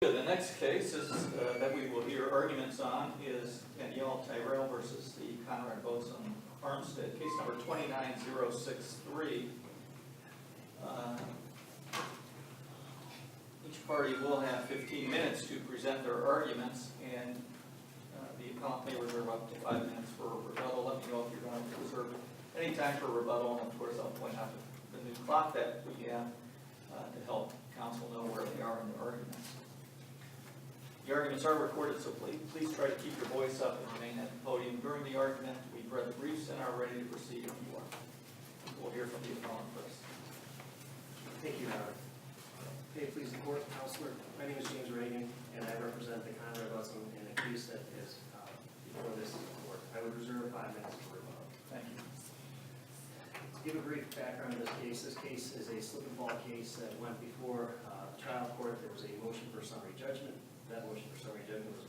The next case is, that we will hear arguments on is Danielle Tyrell versus the Conrad Botzum Farmstead, case number 29063. Each party will have 15 minutes to present their arguments, and the appellant may reserve up to 5 minutes for rebuttal. Let me know if you're going to reserve any time for rebuttal, and of course I'll point out the new clock that we have to help counsel know where they are in their arguments. The arguments are recorded, so please try to keep your voice up and remain at the podium during the argument. We've read the briefs and are ready to proceed if you are. We'll hear from the appellant first. Thank you, Your Honor. May it please the court, counselor. My name is James Reagan, and I represent the Conrad Botzum in a case that is before this court. I would reserve 5 minutes for rebuttal. Thank you. To give a brief background of this case is a slip and fall case that went before the trial court. There was a motion for summary judgment. That motion for summary judgment was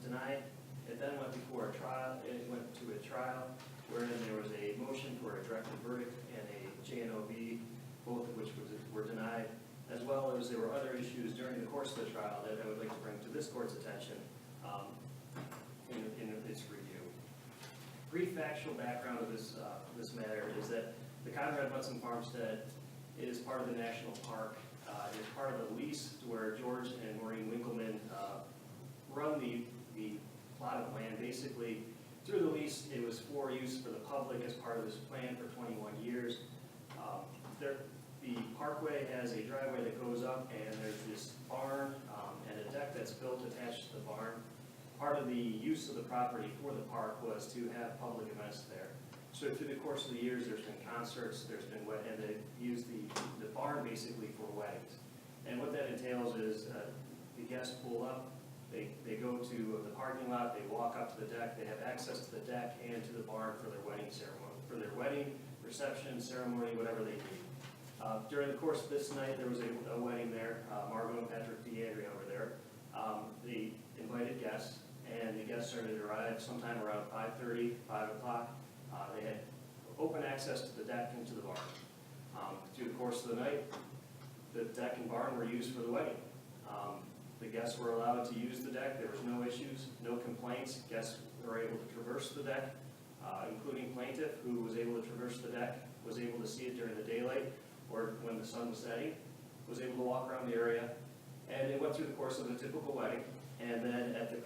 denied. It then went before a trial. It went to a trial wherein there was a motion for a directed verdict and a J&OB, both of which were denied, as well as there were other issues during the course of the trial that I would like to bring to this court's attention in its review. Brief factual background of this matter is that the Conrad Botzum Farmstead is part of the national park. It's part of a lease where George and Maureen Winkleman run the plot of land. Basically, through the lease, it was for use for the public as part of this plan for 21 years. The parkway has a driveway that goes up, and there's this barn and a deck that's built attached to the barn. Part of the use of the property for the park was to have public events there. So through the course of the years, there's been concerts, and they use the barn basically for weddings. And what that entails is the guests pull up, they go to the parking lot, they walk up to the deck, they have access to the deck and to the barn for their wedding ceremony, for their wedding, reception, ceremony, whatever they need. During the course of this night, there was a wedding there. Margot and Patrick DeAndrea were there. They invited guests, and the guests started to arrive sometime around 5:30, 5 o'clock. They had open access to the deck and to the barn. Through the course of the night, the deck and barn were used for the wedding. The guests were allowed to use the deck. There was no issues, no complaints. Guests were able to traverse the deck, including plaintiff, who was able to traverse the deck, was able to see it during the daylight or when the sun was setting, was able to walk around the area. And it went through the course of a typical wedding. And then at the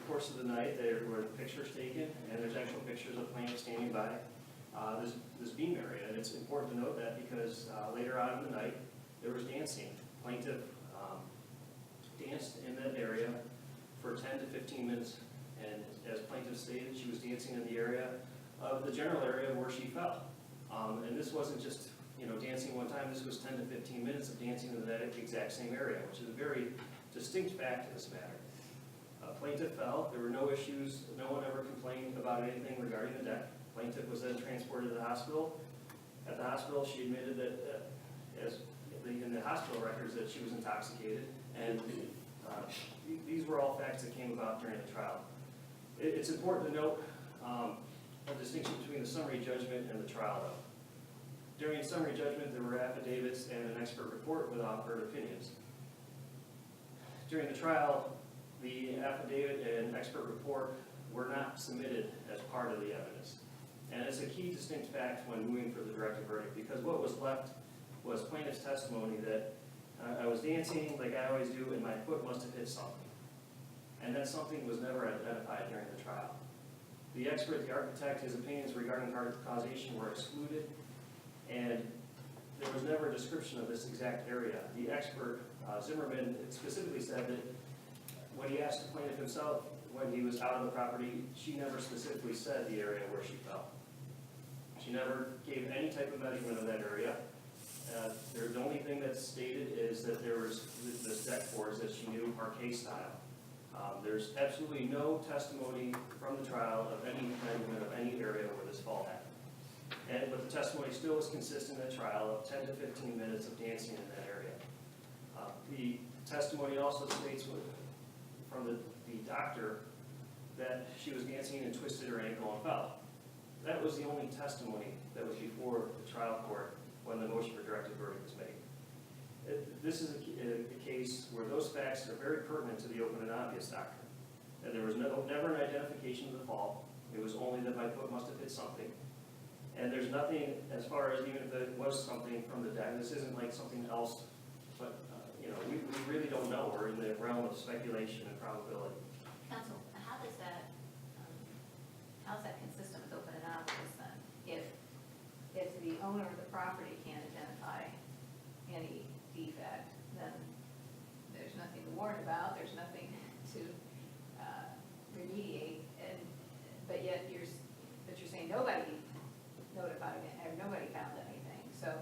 course of the night, there were pictures taken, and there's actual pictures of plaintiff standing by this beam area. And it's important to note that because later on in the night, there was dancing. Plaintiff danced in that area for 10 to 15 minutes. And as plaintiff stated, she was dancing in the area of the general area where she fell. And this wasn't just dancing one time. This was 10 to 15 minutes of dancing in that exact same area, which is a very distinct fact in this matter. Plaintiff fell. There were no issues. No one ever complained about anything regarding the deck. Plaintiff was then transported to the hospital. At the hospital, she admitted that, in the hospital records, that she was intoxicated. And these were all facts that came about during the trial. It's important to note a distinction between the summary judgment and the trial, though. During summary judgment, there were affidavits and an expert report with offered opinions. During the trial, the affidavit and expert report were not submitted as part of the evidence. And it's a key distinct fact when moving for the directed verdict, because what was left was plaintiff's testimony that I was dancing like I always do and my foot must have hit something. And that something was never identified during the trial. The expert, the architect, his opinions regarding causation were excluded, and there was never a description of this exact area. The expert, Zimmerman, specifically said that when he asked the plaintiff himself when he was out of the property, she never specifically said the area where she fell. She never gave any type of measurement of that area. The only thing that's stated is that there was this deck boards that she knew parquet style. There's absolutely no testimony from the trial of any measurement of any area where this fall happened. But the testimony still was consistent at trial of 10 to 15 minutes of dancing in that area. The testimony also states from the doctor that she was dancing and twisted her ankle and fell. That was the only testimony that was before the trial court when the motion for directed verdict was made. This is a case where those facts are very pertinent to the open and obvious doctrine. And there was never an identification of the fall. It was only that my foot must have hit something. And there's nothing, as far as even if it was something from the deck, this isn't like something else, but, we really don't know. We're in the realm of speculation and probability. Counsel, how is that consistent with open and obvious then? If the owner of the property can't identify any defect, then there's nothing to warn about, there's nothing to remediate, but you're saying nobody notified it, or nobody found anything. So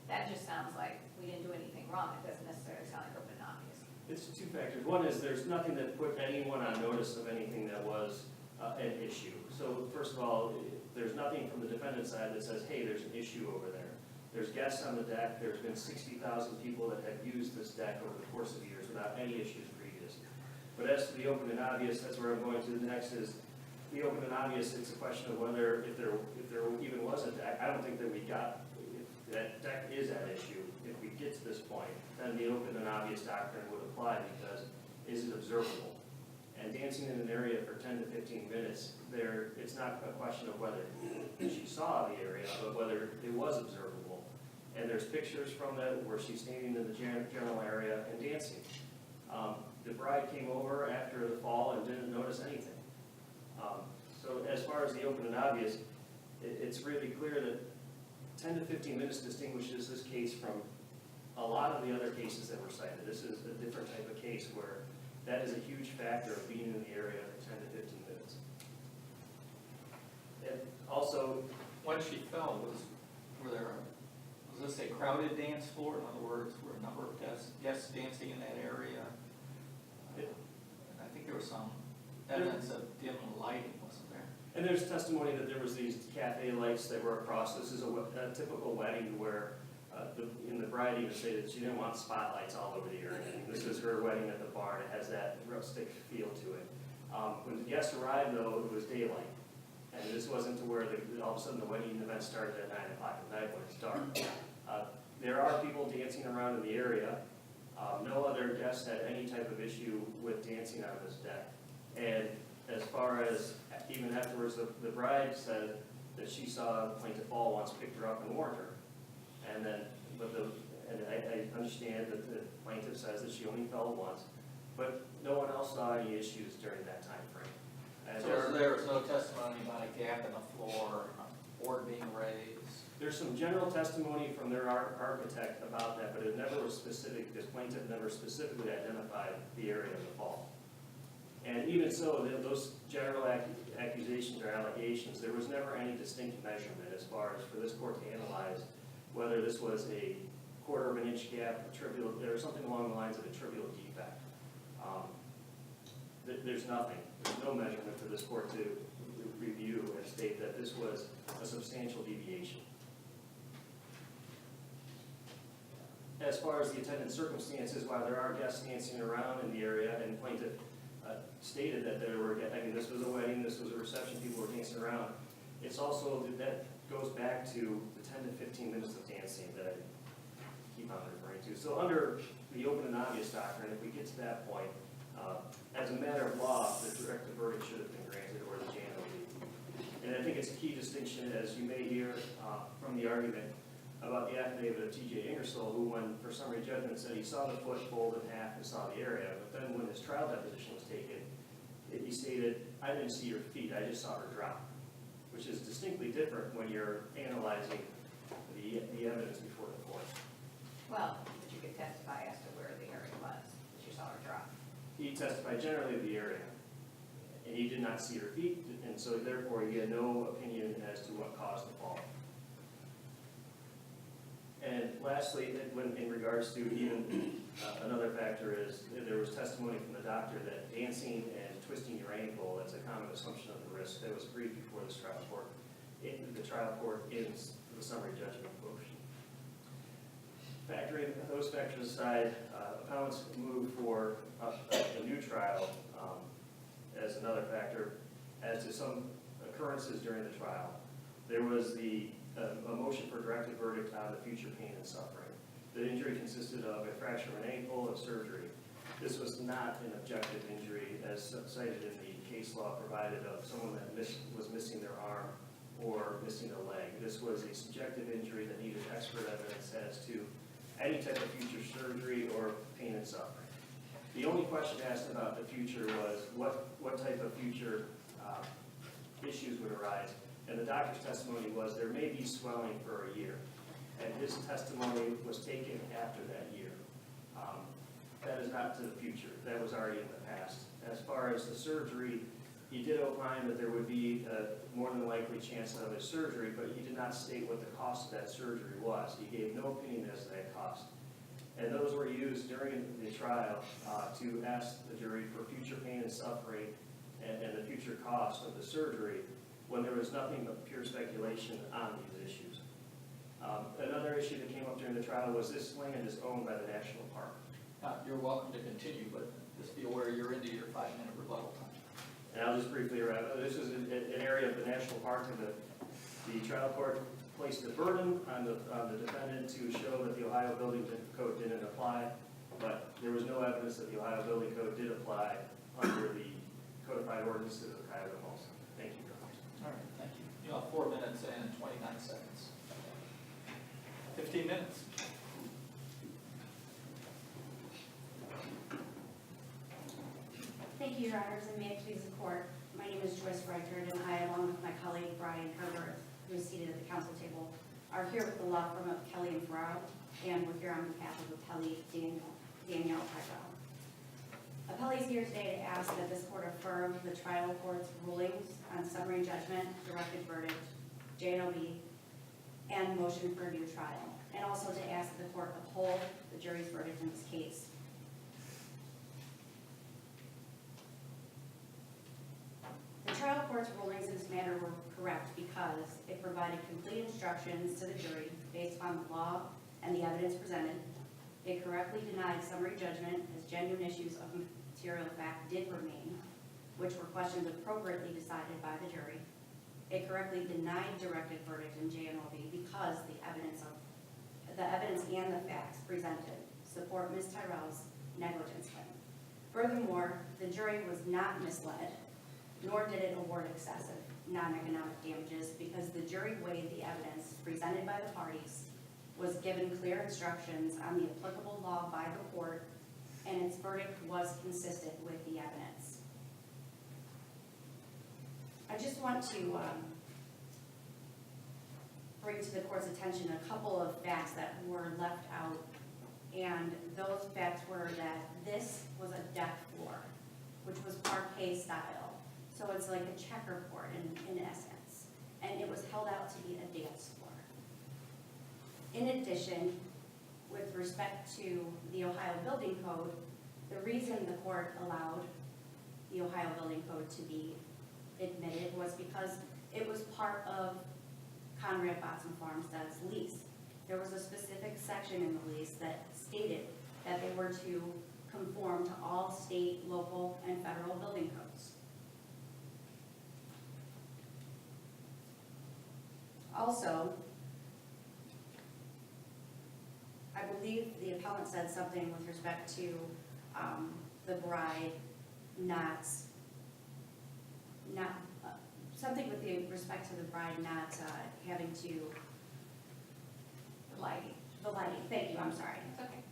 that just sounds like we didn't do anything wrong. It doesn't necessarily sound like open and obvious. It's two factors. One is there's nothing that put anyone on notice of anything that was an issue. So first of all, there's nothing from the defendant's side that says, hey, there's an issue over there. There's guests on the deck. There's been 60,000 people that have used this deck over the course of years without any issues previous. But as to the open and obvious, that's where I'm going to. The next is the open and obvious. It's a question of whether, if there even was a deck. I don't think that if that deck is at issue. If we get to this point, then the open and obvious doctrine would apply because is it observable? And dancing in an area for 10 to 15 minutes, it's not a question of whether she saw the area, but whether it was observable. And there's pictures from that where she's standing in the general area and dancing. The bride came over after the fall and didn't notice anything. So as far as the open and obvious, it's really clear that 10 to 15 minutes distinguishes this case from a lot of the other cases that were cited. This is a different type of case where that is a huge factor of being in the area for 10 to 15 minutes. And also, When she fell, was this a crowded dance floor? In other words, were a number of guests dancing in that area? I think there was some evidence of dim lighting, wasn't there? and there's testimony that there was these cafe lights that were across. This is a typical wedding where the bride even stated that she didn't want spotlights all over the area. This is her wedding at the barn. It has that rustic feel to it. When the guests arrived, though, it was daylight. And this wasn't to where all of a sudden the wedding event started at 9 o'clock at night when it's dark. There are people dancing around in the area. No other guests had any type of issue with dancing on this deck. And as far as even afterwards, the bride said that she saw the plaintiff fall once, picked her up and warned her. And then, I understand that the plaintiff says that she only fell once, but no one else saw any issues during that time frame. And So there was no testimony about a gap in the floor, a board being raised? there's some general testimony from their architect about that, but it never was specific. This plaintiff never specifically identified the area of the fall. And even so, those general accusations or allegations, there was never any distinct measurement as far as for this court to analyze whether this was a 1/4 of an inch gap, or something along the lines of a trivial defect. There's nothing. There's no measurement for this court to review and state that this was a substantial deviation. As far as the attendant circumstances, while there are guests dancing around in the area, and plaintiff stated that this was a wedding, this was a reception, people were dancing around, it's also, that goes back to the 10 to 15 minutes of dancing that I keep on referring to. So under the open and obvious doctrine, if we get to that point, as a matter of law, the directive verdict should have been granted or the JNO. And I think it's a key distinction, as you may hear from the argument about the affidavit of T.J. Ingersoll, who, when for summary judgment, said he saw the foot fold in half and saw the area, but then when his trial deposition was taken, he stated, I didn't see your feet, I just saw her drop, which is distinctly different when you're analyzing the evidence before the court. Well, but you could testify as to where the area was, that you saw her drop. He testified generally of the area, and he did not see her feet, and so therefore he had no opinion as to what caused the fall. And lastly, in regards to even another factor is there was testimony from the doctor that dancing and twisting your ankle, that's a common assumption of the risk. That was briefed before this trial court. The trial court ends the summary judgment motion. Factoring those factors aside, appellants moved for a new trial as another factor as to some occurrences during the trial. There was a motion for directed verdict on the future pain and suffering. The injury consisted of a fracture of an ankle and surgery. This was not an objective injury as cited in the case law provided of someone that was missing their arm or missing a leg. This was a subjective injury that needed expert evidence as to any type of future surgery or pain and suffering. The only question asked about the future was what type of future issues would arise. And the doctor's testimony was there may be swelling for a year. And his testimony was taken after that year. That is not to the future. That was already in the past. As far as the surgery, he did opine that there would be a more than likely chance of a surgery, but he did not state what the cost of that surgery was. He gave no opinion as to that cost. And those were used during the trial to ask the jury for future pain and suffering and the future cost of the surgery when there was nothing but pure speculation on these issues. Another issue that came up during the trial was this land is owned by the National Park. You're welcome to continue, but just be aware you're into your 5-minute rebuttal time. And I'll just briefly wrap up. This is an area of the National Park, and the trial court placed a burden on the defendant to show that the Ohio Building Code didn't apply, but there was no evidence that the Ohio Building Code did apply under the codified ordinances of Cuyahoga Falls. Thank you, Your Honor. All right, thank you. You have 4 minutes and 29 seconds. 15 minutes. Thank you, Your Honors, and may it please the court. My name is Joyce Reichard, and I, along with my colleague Brian Herbert, who is seated at the council table, are here with the law firm of Kelly and Farrell, and we're here on behalf of appellee Danielle Tyrell. Appellee's here today to ask that this court affirm the trial court's rulings on summary judgment, directed verdict, J&OB, and motion for a new trial, and also to ask that the court uphold the jury's verdict in this case. The trial court's rulings in this matter were correct because it provided complete instructions to the jury based upon the law and the evidence presented. It correctly denied summary judgment as genuine issues of material fact did remain, which were questions appropriately decided by the jury. It correctly denied directed verdict in J&OB because the evidence and the facts presented support Ms. Tyrell's negligence claim. Furthermore, the jury was not misled, nor did it award excessive non-economic damages because the jury weighed the evidence presented by the parties, was given clear instructions on the applicable law by the court, and its verdict was consistent with the evidence. I just want to bring to the court's attention a couple of facts that were left out, and those facts were that this was a deck floor, which was parquet style. So it's like a checkerboard in essence, and it was held out to be a dance floor. In addition, with respect to the Ohio Building Code, the reason the court allowed the Ohio Building Code to be admitted was because it was part of Conrad Botzum Farmstead's lease. There was a specific section in the lease that stated that they were to conform to all state, local, and federal building codes. Also, I believe the appellant said something with respect to the bride something with the respect to the bride not having to. The lighting, thank you, I'm sorry. It's okay.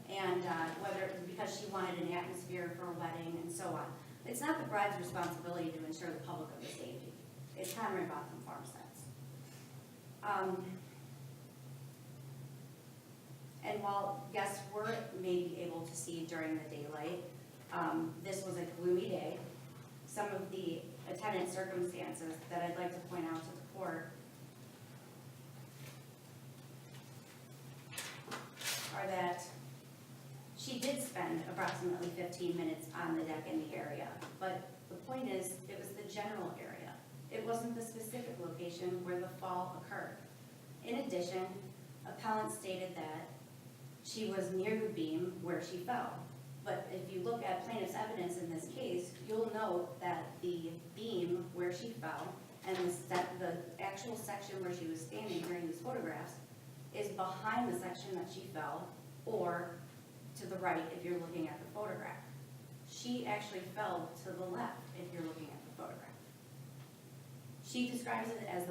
And whether, because she wanted an atmosphere for a wedding and so on. It's not the bride's responsibility to ensure the public of the safety. It's Conrad Botzum Farmstead's. And while guests were maybe able to see during the daylight, this was a gloomy day. Some of the attendant circumstances that I'd like to point out to the court are that she did spend approximately 15 minutes on the deck in the area, but the point is, it was the general area. It wasn't the specific location where the fall occurred. In addition, appellant stated that she was near the beam where she fell. But if you look at plaintiff's evidence in this case, you'll note that the beam where she fell and the actual section where she was standing during these photographs is behind the section that she fell, or to the right if you're looking at the photograph. She actually fell to the left if you're looking at the photograph. She describes it as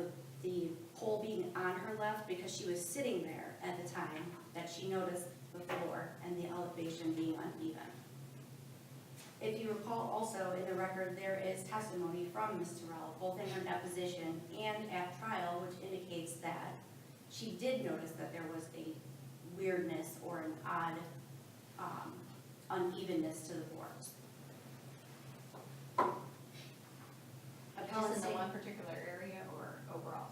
the pole being on her left because she was sitting there at the time that she noticed the floor and the elevation being uneven. If you recall also in the record, there is testimony from Ms. Tyrell, both in her deposition and at trial, which indicates that she did notice that there was a weirdness or an odd unevenness to the boards. Just in the one particular area or overall?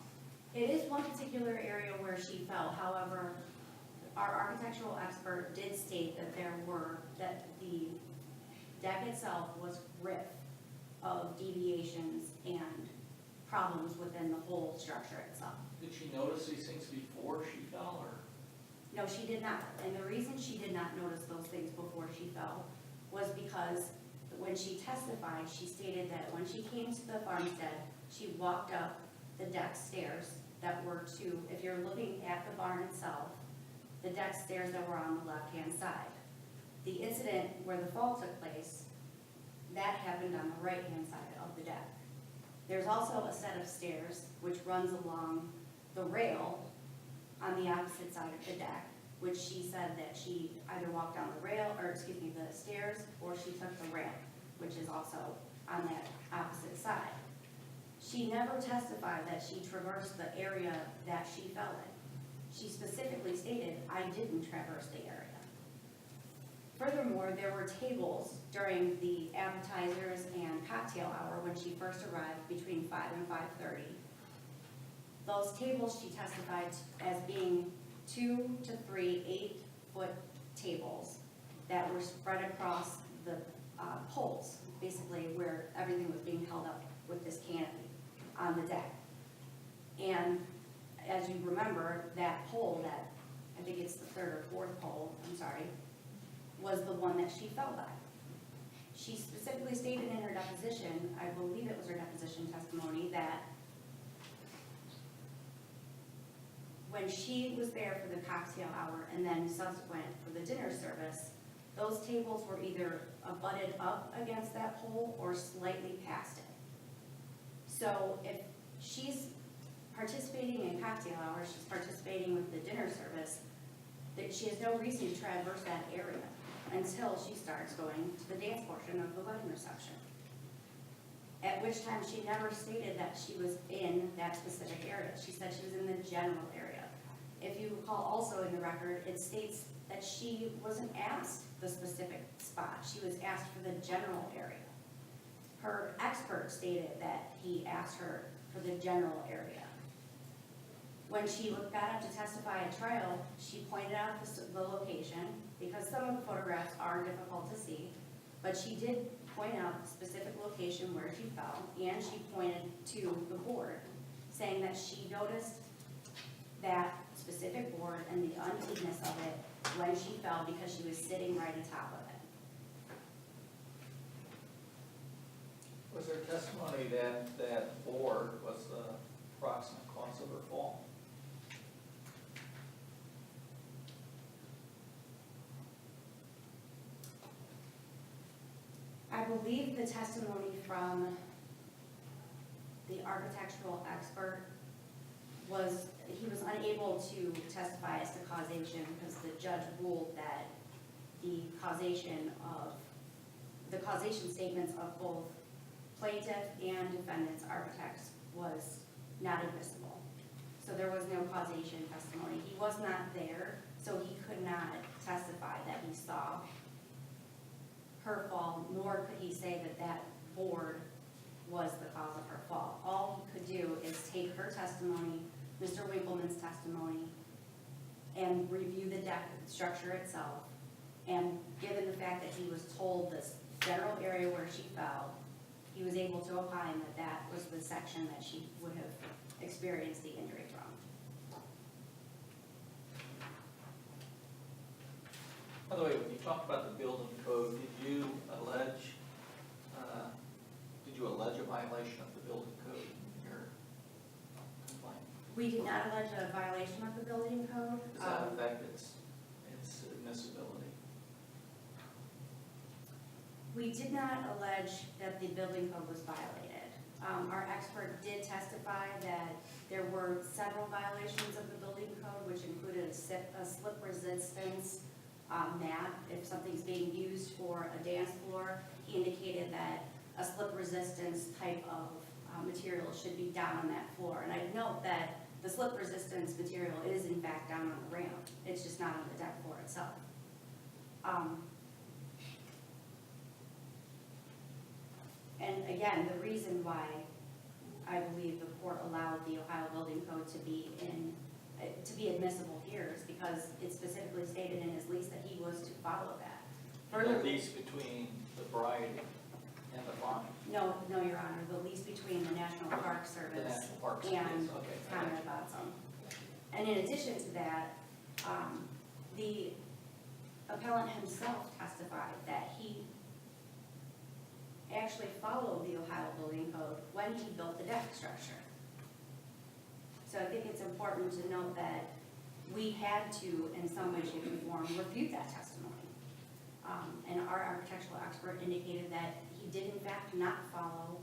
It is one particular area where she fell. However, our architectural expert did state that that the deck itself was riff of deviations and problems within the whole structure itself. Did she notice these things before she fell, or? No, she did not. And the reason she did not notice those things before she fell was because when she testified, she stated that when she came to the farmstead, she walked up the deck stairs that were if you're looking at the barn itself, the deck stairs that were on the left-hand side. The incident where the fall took place, that happened on the right-hand side of the deck. There's also a set of stairs which runs along the rail on the opposite side of the deck, which she said that she either walked down the stairs, or she took the ramp, which is also on that opposite side. She never testified that she traversed the area that she fell in. She specifically stated, I didn't traverse the area. Furthermore, there were tables during the appetizers and cocktail hour when she first arrived between 5 and 5:30. Those tables she testified as being 2 to 3 8-foot tables that were spread across the poles, basically where everything was being held up with this canopy on the deck. And as you remember, that pole, that I think it's the third or fourth pole, was the one that she fell by. She specifically stated in her deposition, I believe it was her deposition testimony, that when she was there for the cocktail hour and then subsequent for the dinner service, those tables were either abutted up against that pole or slightly past it. So if she's participating in cocktail hour, she's participating with the dinner service, that she has no reason to traverse that area until she starts going to the dance portion of the wedding reception. At which time she never stated that she was in that specific area. She said she was in the general area. If you recall also in the record, it states that she wasn't asked the specific spot. She was asked for the general area. Her expert stated that he asked her for the general area. When she got up to testify at trial, she pointed out the location, because some of the photographs are difficult to see, but she did point out the specific location where she fell, and she pointed to the board, saying that she noticed that specific board and the unevenness of it when she fell because she was sitting right on top of it. Was there testimony that that board was the approximate cause of her fall? I believe the testimony from the architectural expert was, he was unable to testify as to causation because the judge ruled that the causation statements of both plaintiff and defendant's architects was not admissible. So there was no causation testimony. He was not there, so he could not testify that he saw her fall, nor could he say that that board was the cause of her fall. All he could do is take her testimony, Mr. Winkleman's testimony, and review the deck structure itself. And given the fact that he was told this general area where she fell, he was able to opine that that was the section that she would have experienced the injury from. By the way, when you talked about the building code, did you allege a violation of the building code in your complaint? We did not allege a violation of the building code. Does that affect its admissibility? We did not allege that the building code was violated. Our expert did testify that there were several violations of the building code, which included a slip resistance mat. If something's being used for a dance floor, he indicated that a slip resistance type of material should be down on that floor. And I'd note that the slip resistance material is in fact down on the ramp. It's just not on the deck floor itself. And again, the reason why I believe the court allowed the Ohio Building Code to be admissible here is because it specifically stated in his lease that he was to follow that. The lease between the bride and the farm? No, Your Honor, the lease between the National Park The Service National Park Service, and okay. Conrad Botzum. And in addition to that, the appellant himself testified that he actually followed the Ohio Building Code when he built the deck structure. So I think it's important to note that we had to, in some way, shape, or form, refute that testimony. And our architectural expert indicated that he did in fact not follow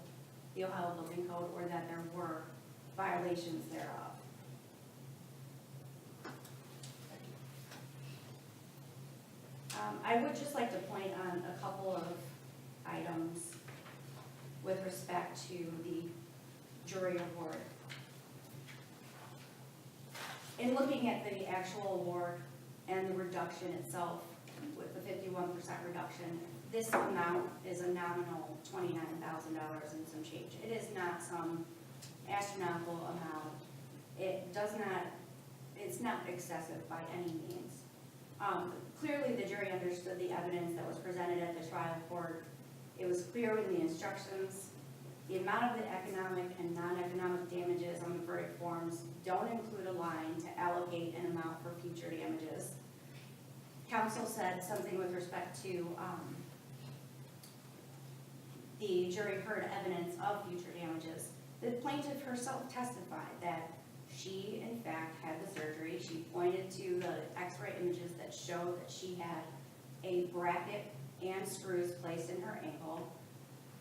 the Ohio Building Code or that there were violations thereof. I would just like to point on a couple of items with respect to the jury award. In looking at the actual award and the reduction itself, with the 51% reduction, this amount is a nominal $29,000 and some change. It is not some astronomical amount. It's not excessive by any means. Clearly, the jury understood the evidence that was presented at the trial court. It was clear in the instructions. The amount of the economic and non-economic damages on the verdict forms don't include a line to allocate an amount for future damages. Counsel said something with respect to the jury heard evidence of future damages. The plaintiff herself testified that she, in fact, had the surgery. She pointed to the x-ray images that showed that she had a bracket and screws placed in her ankle.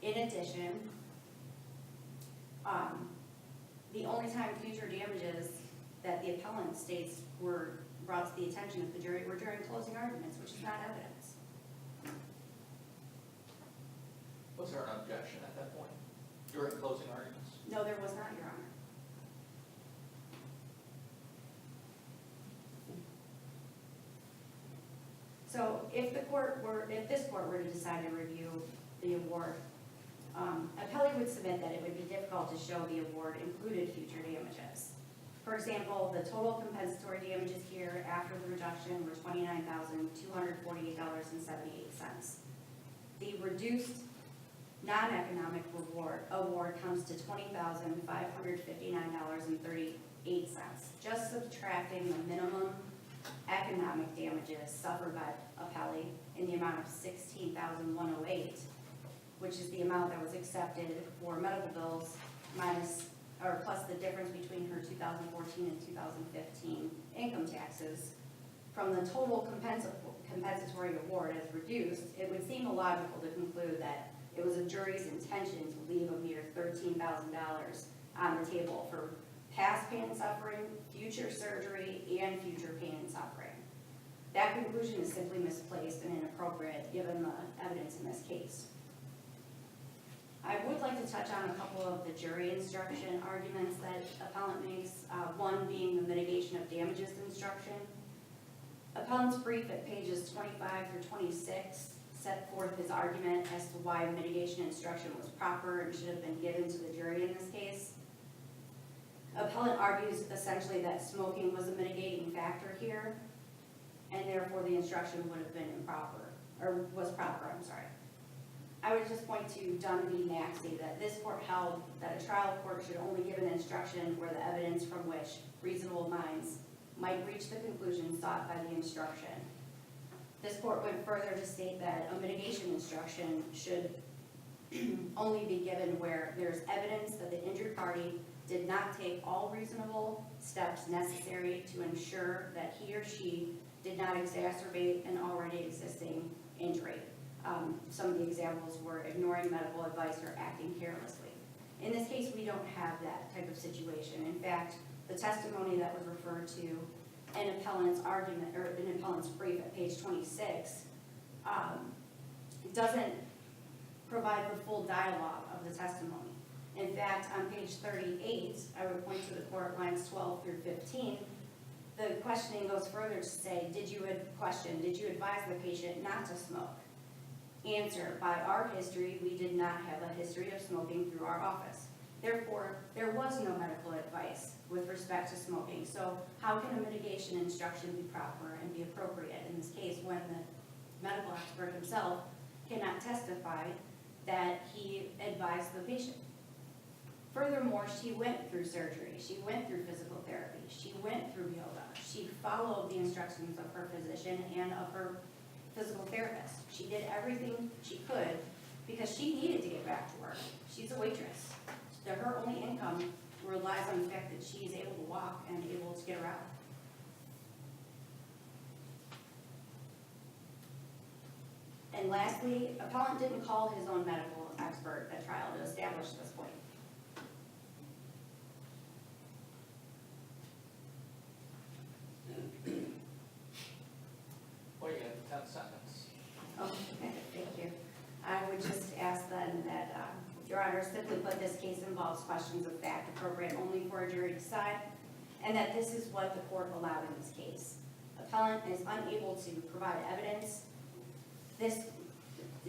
In addition, the only time future damages that the appellant states were brought to the attention of the jury were during closing arguments, which is not evidence. Was there an objection at that point during closing arguments? No, there was not, Your Honor. So if this court were to decide to review the award, appellee would submit that it would be difficult to show the award included future damages. For example, the total compensatory damages here after the reduction were $29,248.78. The reduced non-economic award comes to $20,559.38, just subtracting the minimum economic damages suffered by appellee in the amount of $16,108, which is the amount that was accepted for medical bills plus the difference between her 2014 and 2015 income taxes. From the total compensatory award as reduced, it would seem illogical to conclude that it was a jury's intention to leave a mere $13,000 on the table for past pain and suffering, future surgery, and future pain and suffering. That conclusion is simply misplaced and inappropriate given the evidence in this case. I would like to touch on a couple of the jury instruction arguments that appellant makes, one being the mitigation of damages instruction. Appellant's brief at pages 25 through 26 set forth his argument as to why mitigation instruction was proper and should have been given to the jury in this case. Appellant argues essentially that smoking was a mitigating factor here, and therefore the instruction would have been improper, or was proper, I'm sorry. I would just point to Dunn v. Maxey that this court held that a trial court should only give an instruction where the evidence from which reasonable minds might reach the conclusion sought by the instruction. This court went further to state that a mitigation instruction should only be given where there's evidence that the injured party did not take all reasonable steps necessary to ensure that he or she did not exacerbate an already existing injury. Some of the examples were ignoring medical advice or acting carelessly. In this case, we don't have that type of situation. In fact, the testimony that was referred to in appellant's argument, or in appellant's brief at page 26, doesn't provide the full dialogue of the testimony. In fact, on page 38, I would point to the court lines 12 through 15, the questioning goes further to say, did you advise the patient not to smoke? Answer, by our history, we did not have a history of smoking through our office. Therefore, there was no medical advice with respect to smoking. So how can a mitigation instruction be proper and be appropriate in this case when the medical expert himself cannot testify that he advised the patient? Furthermore, she went through surgery, she went through physical therapy, she went through yoga, she followed the instructions of her physician and of her physical therapist. She did everything she could because she needed to get back to work. She's a waitress. Her only income relies on the fact that she is able to walk and able to get around. And lastly, appellant didn't call his own medical expert at trial to establish this point. Well, you have 10 seconds. Okay, thank you. I would just ask then that Your Honor simply put, this case involves questions of fact appropriate only for a jury to decide, and that this is what the court allowed in this case. Appellant is unable to provide evidence,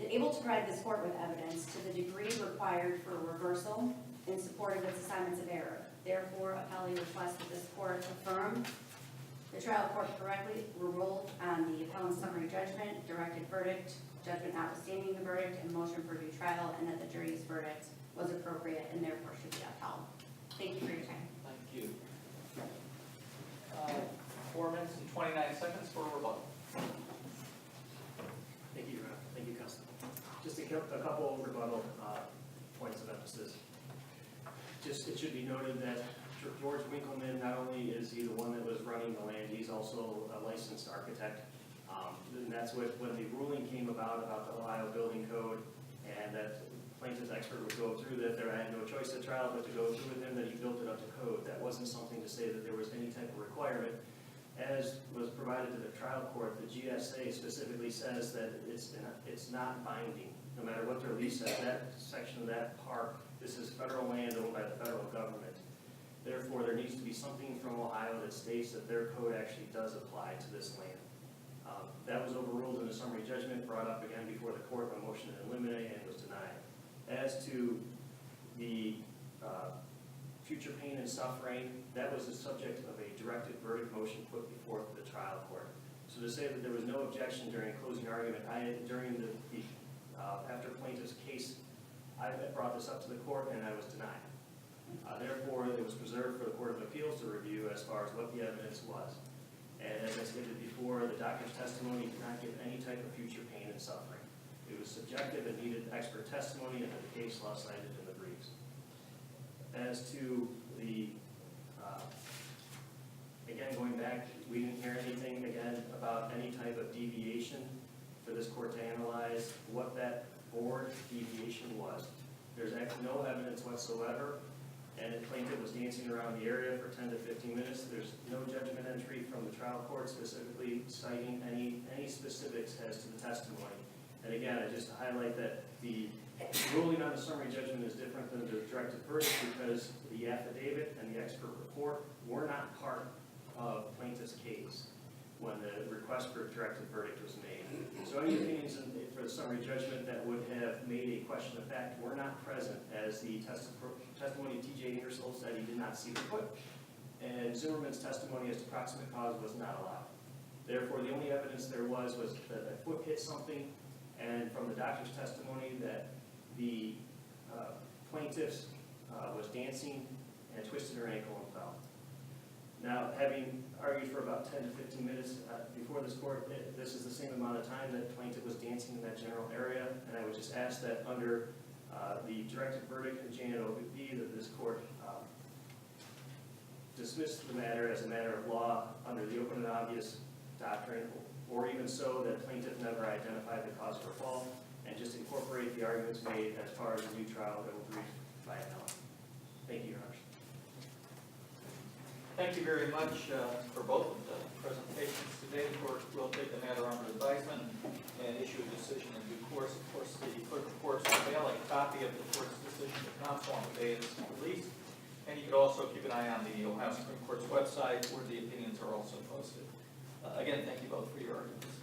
able to provide this court with evidence to the degree required for reversal in support of its assignments of error. Therefore, appellee requests that this court affirm the trial court correctly ruled on the appellant's summary judgment, directed verdict, judgment notwithstanding the verdict, and motion for new trial, and that the jury's verdict was appropriate and therefore should be upheld. Thank you for your time. Thank you. 4 minutes and 29 seconds for rebuttal. Thank you, thank you, Council. Just a couple rebuttal points of emphasis. It should be noted that George Winkleman, not only is he the one that was running the land, he's also a licensed architect. And that's when the ruling came about the Ohio Building Code, and that plaintiff's expert would go through that. There, I had no choice at trial but to go through with him that he built it up to code. That wasn't something to say that there was any type of requirement. As was provided to the trial court, the GSA specifically says that it's not binding, no matter what their lease says. That section of that park, this is federal land owned by the federal government. Therefore, there needs to be something from Ohio that states that their code actually does apply to this land. That was overruled in a summary judgment, brought up again before the court on motion to eliminate, and was denied. As to the future pain and suffering, that was the subject of a directed verdict motion put before the trial court. So to say that there was no objection during closing argument, after plaintiff's case, I brought this up to the court and I was denied. Therefore, it was preserved for the Court of Appeals to review as far as what the evidence was. And as I stated before, the doctor's testimony did not give any type of future pain and suffering. It was subjective and needed expert testimony, and the case law cited in the briefs. As to the, again, going back, we didn't hear anything, again, about any type of deviation for this court to analyze what that board deviation was. There's no evidence whatsoever, and the plaintiff was dancing around the area for 10 to 15 minutes. There's no judgment entry from the trial court specifically citing any specifics as to the testimony. And again, I just highlight that the ruling on the summary judgment is different than the directed verdict because the affidavit and the expert report were not part of plaintiff's case when the request for a directed verdict was made. So any opinions for the summary judgment that would have made a question of fact were not present, as the testimony of T.J. Ingersoll said he did not see the foot, and Zimmerman's testimony as to proximate cause was not allowed. Therefore, the only evidence there was that a foot hit something, and from the doctor's testimony that the plaintiff was dancing and twisted her ankle and fell. Now, having argued for about 10 to 15 minutes before this court, this is the same amount of time that the plaintiff was dancing in that general area, and I would just ask that under The directed verdict in Jan would be that this court dismissed the matter as a matter of law under the open and obvious doctrine, or even so that plaintiff never identified the cause of her fall, and just incorporate the arguments made as far as the new trial that will brief by appellant. Thank you, Your Honor. Thank you very much for both of the presentations today. The court will take the matter under advisement and issue a decision in due course. Of course, the clerk of courts will mail a copy of the court's decision to counsel on the day it's released. And you could also keep an eye on the Ohio Supreme Court's website where the opinions are also posted. Again, thank you both for your arguments.